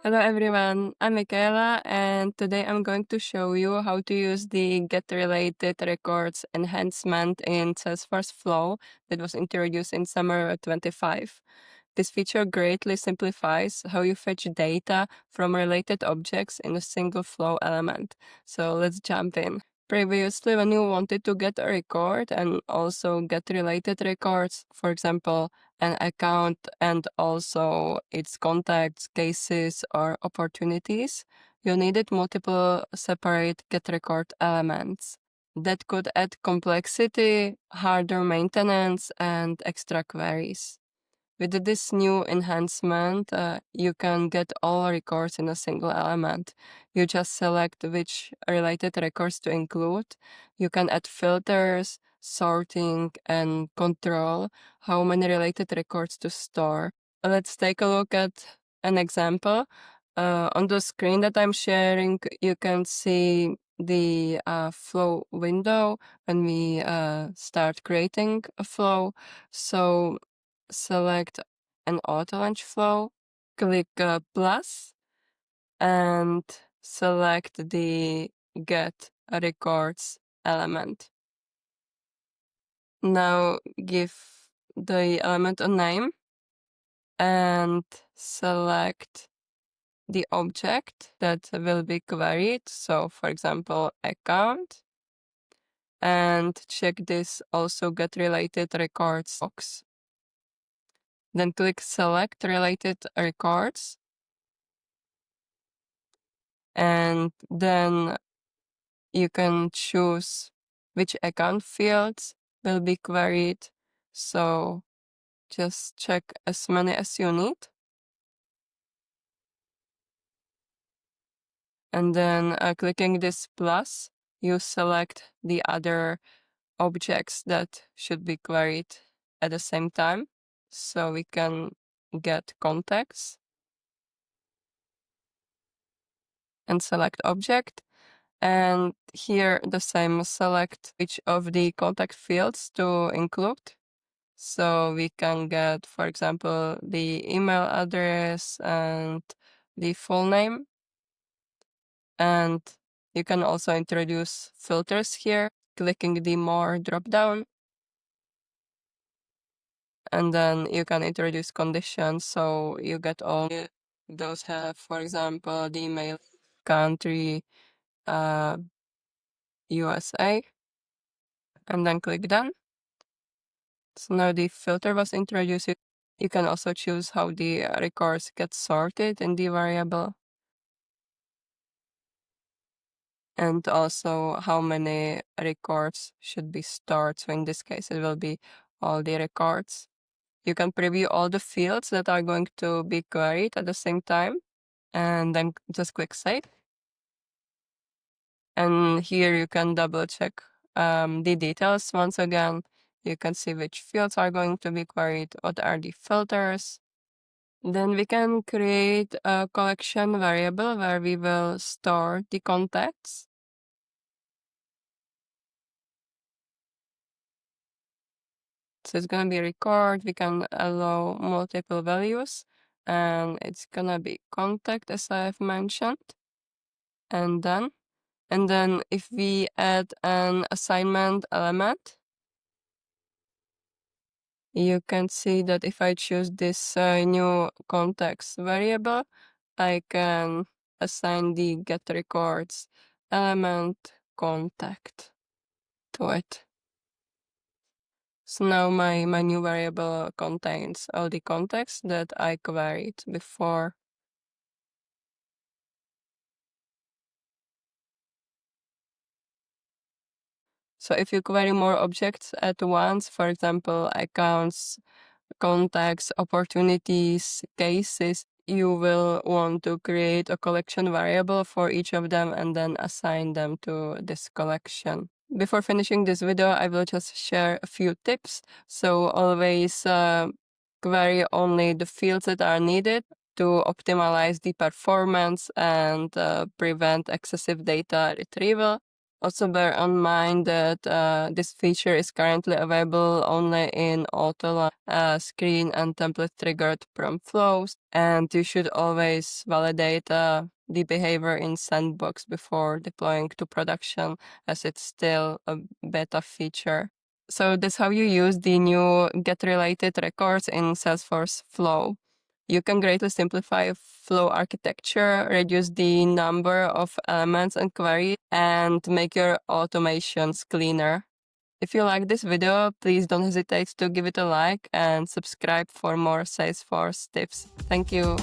Hello everyone, I'm Michaela and today I'm going to show you how to use the get-related records enhancement in Salesforce Flow that was introduced in summer 25. This feature greatly simplifies how you fetch data from related objects in a single flow element. So let's jump in. Previously, when you wanted to get a record and also get related records, for example, an account and also its contacts, cases, or opportunities, you needed multiple separate get record elements. That could add complexity, harder maintenance, and extra queries. With this new enhancement, you can get all records in a single element. You just select which related records to include. You can add filters, sorting, and control how many related records to store. Let's take a look at an example. On the screen that I'm sharing, you can see the flow window when we start creating a flow. So select an auto launch flow, click plus, and select the get records element. Now give the element a name and select the object that will be queried. So for example, account, and check this also get related records box. Then click select related records, and then you can choose which account fields will be queried. So just check as many as you need. And then clicking this plus, you select the other objects that should be queried at the same time. So we can get contacts and select object. And here the same, select which of the contact fields to include. So we can get, for example, the email address and the full name. And you can also introduce filters here, clicking the more drop-down. And then you can introduce conditions, so you get all those have, for example, the email country, USA, and then click done. So now the filter was introduced. You can also choose how the records get sorted in the variable, and also how many records should be stored. So in this case, it will be all the records. You can preview all the fields that are going to be queried at the same time, and then just click save. And here you can double check the details once again. You can see which fields are going to be queried, what are the filters. Then we can create a collection variable where we will store the contacts. So it's gonna be record, we can allow multiple values, and it's gonna be contact as I have mentioned, and done. And then if we add an assignment element, you can see that if I choose this new context variable, I can assign the get records element contact to it. So now my new variable contains all the contacts that I queried before. So if you query more objects at once, for example, accounts, contacts, opportunities, cases, you will want to create a collection variable for each of them and then assign them to this collection. Before finishing this video, I will just share a few tips. So always query only the fields that are needed to optimize the performance and prevent excessive data retrieval. Also bear in mind that this feature is currently available only in auto screen and template triggered prompt flows, and you should always validate the behavior in sandbox before deploying to production, as it's still a beta feature. So that's how you use the new get related records in Salesforce Flow. You can greatly simplify flow architecture, reduce the number of elements and queries, and make your automations cleaner. If you like this video, please don't hesitate to give it a like and subscribe for more Salesforce tips. Thank you.